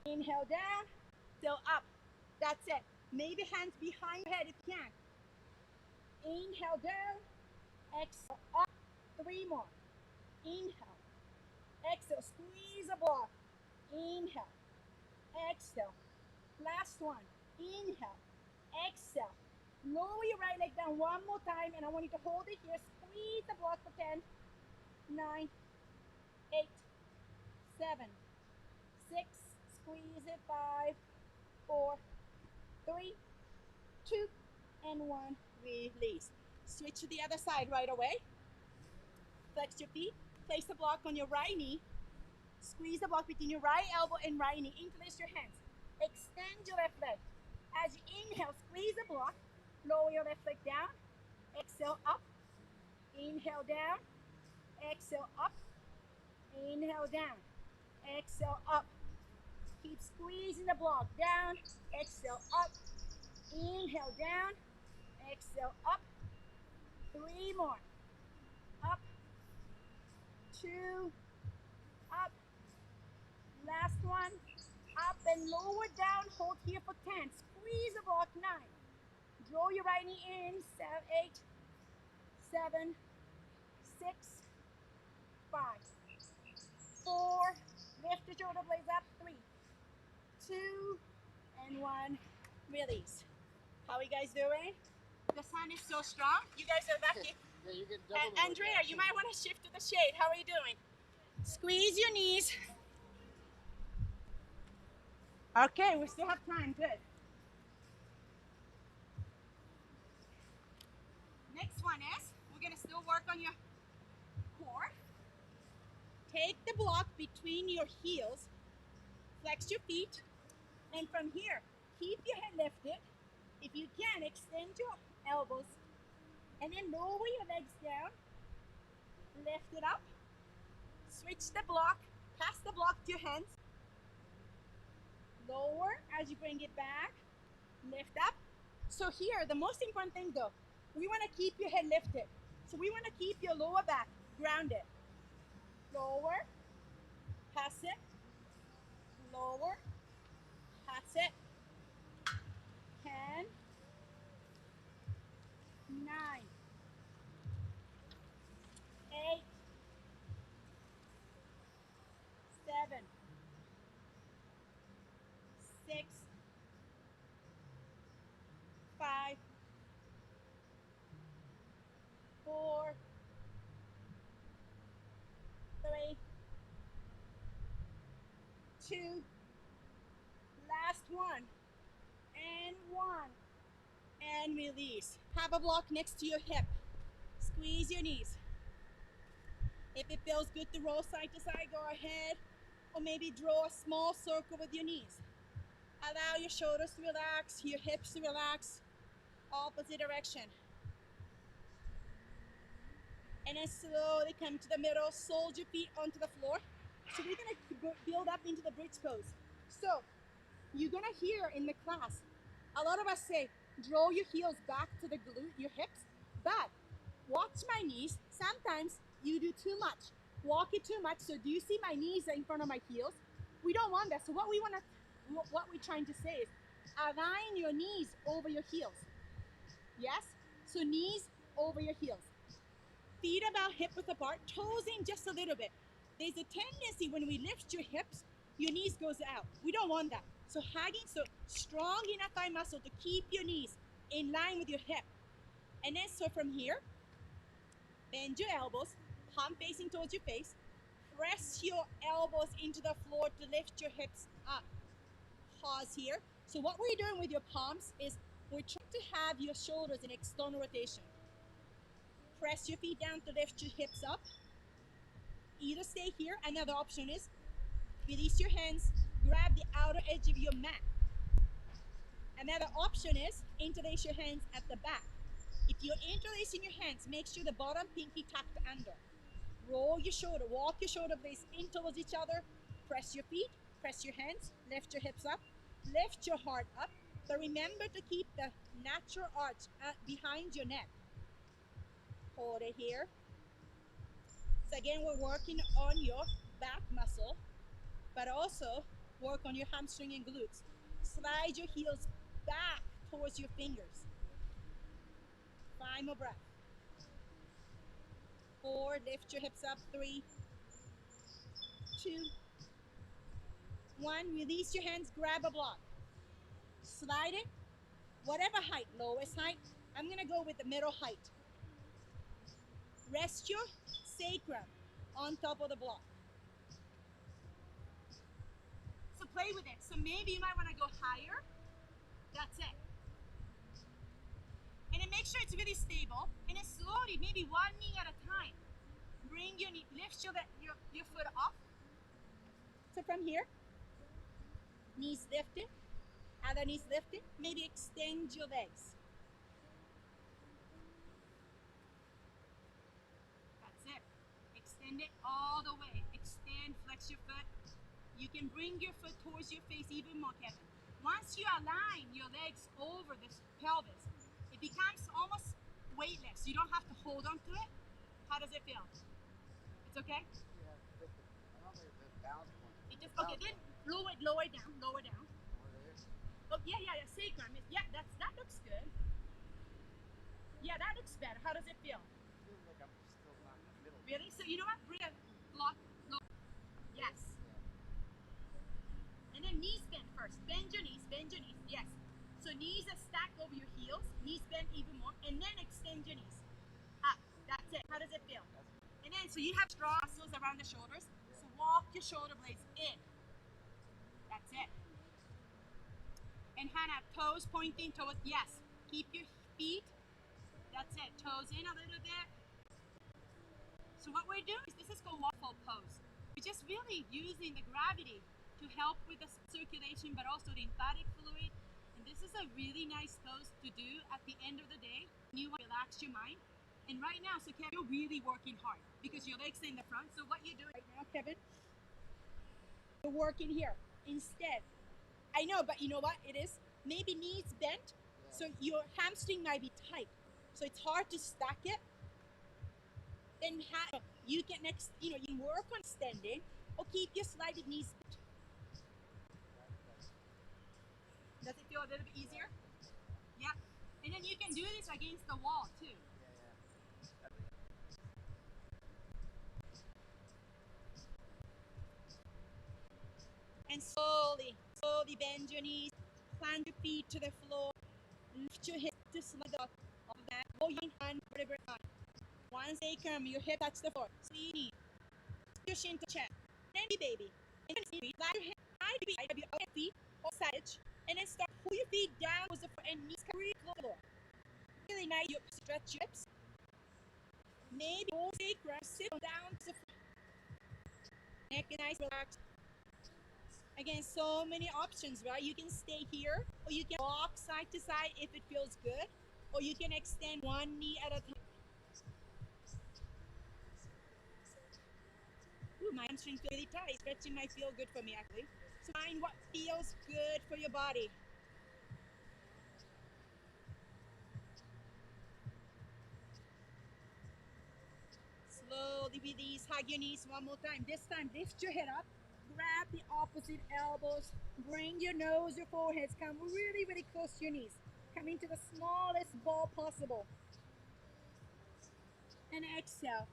Inhale down, still up. That's it. Maybe hands behind your head if you can. Inhale down, exhale up. 3 more. Inhale, exhale, squeeze the block. Inhale, exhale. Last one. Inhale, exhale. Lower your right leg down one more time, and I want you to hold it here. Squeeze the block for 10, 9, 8, 7, 6. Squeeze it. 5, 4, 3, 2, and 1. Release. Switch to the other side right away. Flex your feet. Place the block on your right knee. Squeeze the block between your right elbow and right knee. Interlace your hands. Extend your left leg. As you inhale, squeeze the block. Lower your left leg down. Exhale up. Inhale down. Exhale up. Inhale down. Exhale up. Keep squeezing the block down. Exhale up. Inhale down. Exhale up. 3 more. Up. 2. Up. Last one. Up and lower down. Hold here for 10. Squeeze the block. 9. Draw your right knee in. 8, 7, 6, 5, 4. Lift the shoulder blades up. 3, 2, and 1. Release. How are you guys doing? The sun is so strong. You guys are lucky. Yeah, you get double the Andrea, you might want to shift to the shade. How are you doing? Squeeze your knees. Okay, we still have time. Good. Next one is, we're going to still work on your core. Take the block between your heels. Flex your feet. And from here, keep your head lifted. If you can, extend your elbows. And then lower your legs down. Lift it up. Switch the block. Pass the block to your hands. Lower as you bring it back. Lift up. So here, the most important thing though, we want to keep your head lifted. So we want to keep your lower back grounded. Lower. Pass it. Lower. Pass it. 10. 9. 8. 7. 6. 5. 4. 3. 2. Last one. And 1. and release. Have a block next to your hip. Squeeze your knees. If it feels good to roll side to side, go ahead. Or maybe draw a small circle with your knees. Allow your shoulders to relax, your hips to relax. Opposite direction. And then slowly come to the middle, fold your feet onto the floor. So we're gonna build up into the bridge pose. So you're gonna hear in the class, a lot of us say, draw your heels back to the glute, your hips, but watch my knees. Sometimes you do too much, walk it too much. So do you see my knees in front of my heels? We don't want that. So what we're trying to say is, align your knees over your heels. Yes? So knees over your heels. Feet about hip width apart, toes in just a little bit. There's a tendency when we lift your hips, your knees goes out. We don't want that. So hugging, so strong enough thigh muscle to keep your knees in line with your hip. And then so from here, bend your elbows, palm facing towards your face. Press your elbows into the floor to lift your hips up. Pause here. So what we're doing with your palms is we're trying to have your shoulders in external rotation. Press your feet down to lift your hips up. Either stay here. Another option is release your hands, grab the outer edge of your mat. Another option is interlace your hands at the back. If you're interlacing your hands, make sure the bottom pinky tucked under. Roll your shoulder, walk your shoulder blades in towards each other. Press your feet, press your hands, lift your hips up, lift your heart up. But remember to keep the natural arch behind your neck. Hold it here. So again, we're working on your back muscle, but also work on your hamstring and glutes. Slide your heels back towards your fingers. 5 more breaths. 4, lift your hips up. 3, 2, 1. Release your hands, grab a block. Slide it, whatever height, lowest height. I'm gonna go with the middle height. Rest your sacrum on top of the block. So play with it. So maybe you might wanna go higher. That's it. And then make sure it's really stable. And then slowly, maybe one knee at a time. Bring your knee, lift your foot up. So from here, knees lifted, other knees lifted. Maybe extend your legs. That's it. Extend it all the way. Extend, flex your foot. You can bring your foot towards your face even more, Kevin. Once you align your legs over the pelvis, it becomes almost weightless. You don't have to hold on to it. How does it feel? It's okay? Yeah, I don't think it's a balance point. It just, okay, then lower down. Over there? Oh, yeah, sacrum. Yeah, that looks good. Yeah, that looks better. How does it feel? I feel like I'm still not in the middle. Really? So you know what? Bring a block. Yes. And then knees bend first. Bend your knees. Yes. So knees are stacked over your heels. Knees bend even more. And then extend your knees. Up. That's it. How does it feel? And then, so you have strong muscles around the shoulders. So walk your shoulder blades in. That's it. And Hannah, toes pointing towards, yes. Keep your feet. That's it. Toes in a little bit. So what we're doing is, this is called waterfall pose. We're just really using the gravity to help with the circulation, but also the lymphatic fluid. And this is a really nice pose to do at the end of the day. You want to relax your mind. And right now, so Kevin, you're really working hard because your legs are in the front. So what you're doing right now, Kevin, you're working here. Instead, I know, but you know what it is? Maybe knees bent, so your hamstring might be tight. So it's hard to stack it. Then you can you can work on extending or keep your slided knees bent. Does it feel a little bit easier? Yeah. And then you can do this against the wall too. And slowly bend your knees, plant your feet to the floor, lift your hips to slide off of that. Go your hand, vertebrae line. Once they come, your hip touch the floor. Squeeze your shin to chest. Then baby. And then slide your hand, your feet or side edge. And then start pull your feet down towards the floor and knees come really close to the floor. really nice. You stretch your hips. Maybe all sacrum, sit down to the neck and nice relax. Again, so many options, right? You can stay here, or you can walk side to side if it feels good, or you can extend one knee at a time. Ooh, my hamstring feels really tight. Stretching might feel good for me actually. So find what feels good for your body. Slowly release, hug your knees one more time. This time, lift your head up, grab the opposite elbows, bring your nose, your foreheads, come really, really close to your knees. Come into the smallest ball possible. And exhale.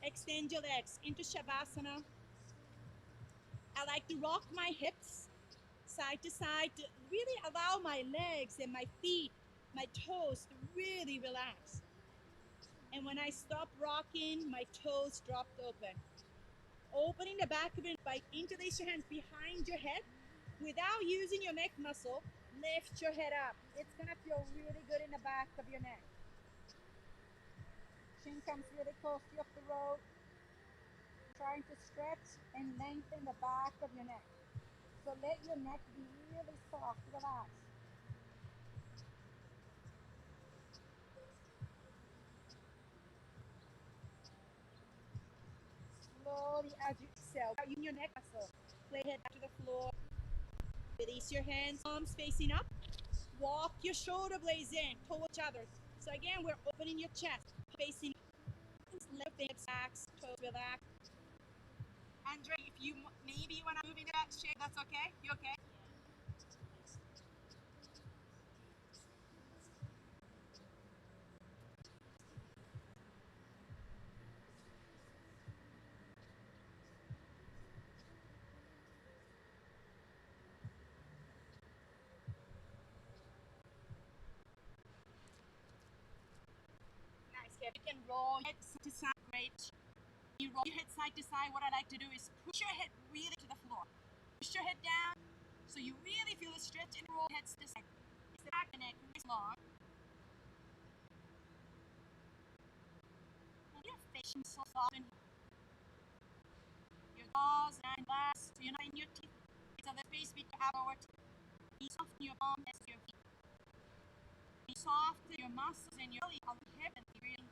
Extend your legs into Shavasana. I like to rock my hips side to side to really allow my legs and my feet, my toes to really relax. And when I stop rocking, my toes dropped open. Opening the back of it by interlace your hands behind your head without using your neck muscle. Lift your head up. It's gonna feel really good in the back of your neck. Chin comes really close to your throat. Trying to stretch and lengthen the back of your neck. So let your neck be really soft, relax. Slowly as you exhale, using your neck muscle, lay head back to the floor. Release your hands, palms facing up. Walk your shoulder blades in towards each other. So again, we're opening your chest, facing left hips back, toes relax. Andre, if you maybe want to move into that shape, that's okay. You okay? Nice. Okay, you can roll your head side to side. Great. You roll your head side to side. What I like to do is push your head really to the floor. Push your head down so you really feel a stretch and roll head to side. It's the back of the neck nice long. And your face is so soft and your jaws and glass. So you're not in your teeth. It's a little space between our teeth. You soften your palm and your feet. You soften your muscles and your belly. I'll heavily really.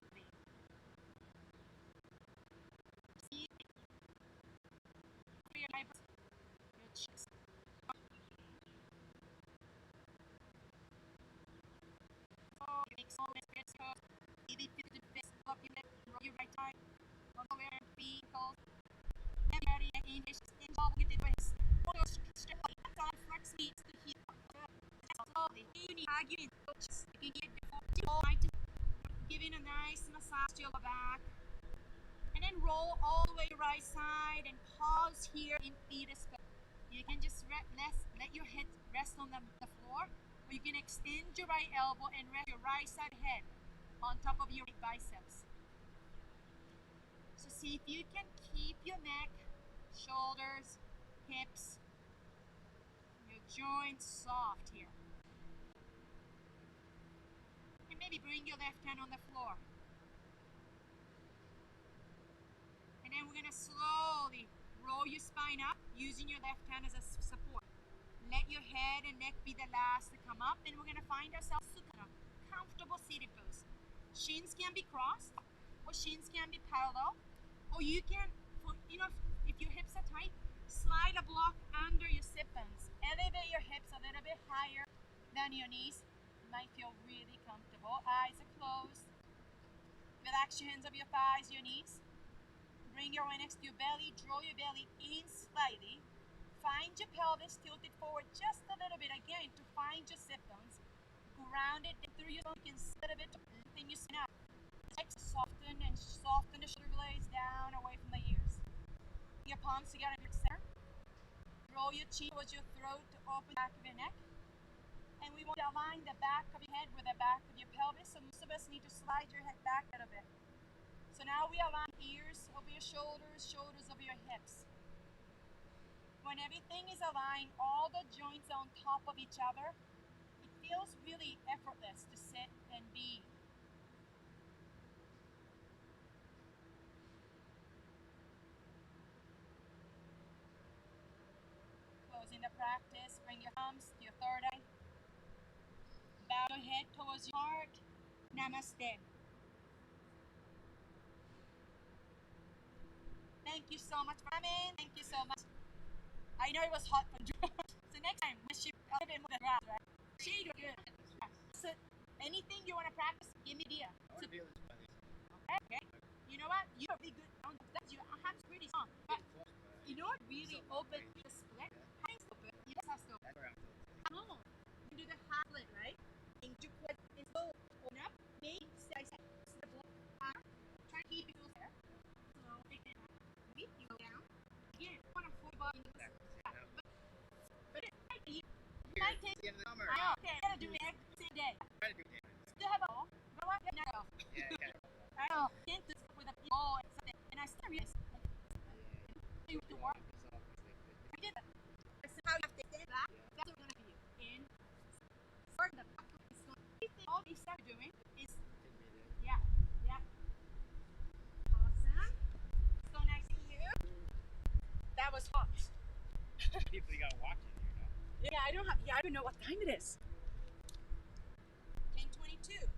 See your eyebrows, your cheeks. Oh, you make so many spirits go. Maybe feel the best of your neck. Roll your right side. On the way and feet goes. And ready and English. Involve with the waist. Hold your straight body. Flex meets the heel. Slowly. You need arguing. You can get before you roll right to giving a nice massage to your back. And then roll all the way to right side and pause here in feet split. You can just let your head rest on the floor, or you can extend your right elbow and rest your right side head on top of your biceps. So see if you can keep your neck, shoulders, hips, your joints soft here. And maybe bring your left hand on the floor. And then we're going to slowly roll your spine up using your left hand as a support. Let your head and neck be the last to come up. Then we're going to find ourselves Sukhasana, comfortable seated pose. Shins can be crossed, or shins can be parallel, or you can, if your hips are tight, slide a block under your sit bones. Elevate your hips a little bit higher than your knees. You might feel really comfortable. Eyes are closed. Relax your hands over your thighs, your knees. Bring your weight next to your belly. Draw your belly in slightly. Find your pelvis tilted forward just a little bit again to find your sit bones. Ground it through your stomach and sit a bit to lengthen your spine up. Soften and soften the shoulder blades down away from the ears. Your palms together in your center. Roll your chin towards your throat to open the back of your neck. And we want to align the back of your head with the back of your pelvis. So most of us need to slide your head back a little bit. So now we align ears over your shoulders, shoulders over your hips. When everything is aligned, all the joints are on top of each other, it feels really effortless to sit and be in the practice. Bring your thumbs to your third eye. Bow your head towards your heart. Namaste. Thank you so much for coming. Thank you so much. I know it was hot for George. So next time, we should a little bit more than grass, right? Shade or good. So anything you want to practice, give me an idea. I want to be able to play this. Okay. You know what? You're really good. Your hand's pretty strong. But you know what? Really open the split. Hands open. You just have to That's where I'm feeling. come on. You do the half split, right? And you put it so open up. Maybe step by step. Try to keep it there. So take it out. You go down. Again, you want to full body into the but it might be. You might take. It's the end of the summer. I know. Okay, I'm gonna do it every single day. Try to do it. Still have a ball. You know what? No. Yeah. I know. Can't do this with a ball and something. And I still realize you have to work. I did that. So how you have to stand back. That's what we're gonna do. In start the back. So everything all these steps you're doing is yeah. Awesome. So nice to meet you. That was hot. People, you gotta watch it here now. Yeah, I don't know what time it is. 10:22.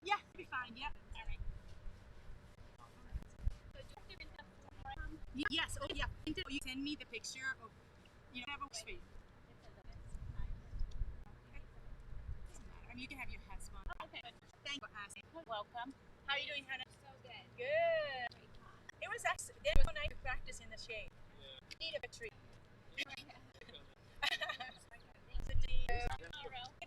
Yeah, it'll be fine. Yeah. All right. Yes. Oh, yeah. You send me the picture of, whatever works for you. Okay. Doesn't matter. I mean, you can have your hats on. Okay. Thank you for asking. Welcome. How are you doing, Hannah? So good. Good. It was actually so nice to practice in the shade. Yeah. You need a tree. Thanks,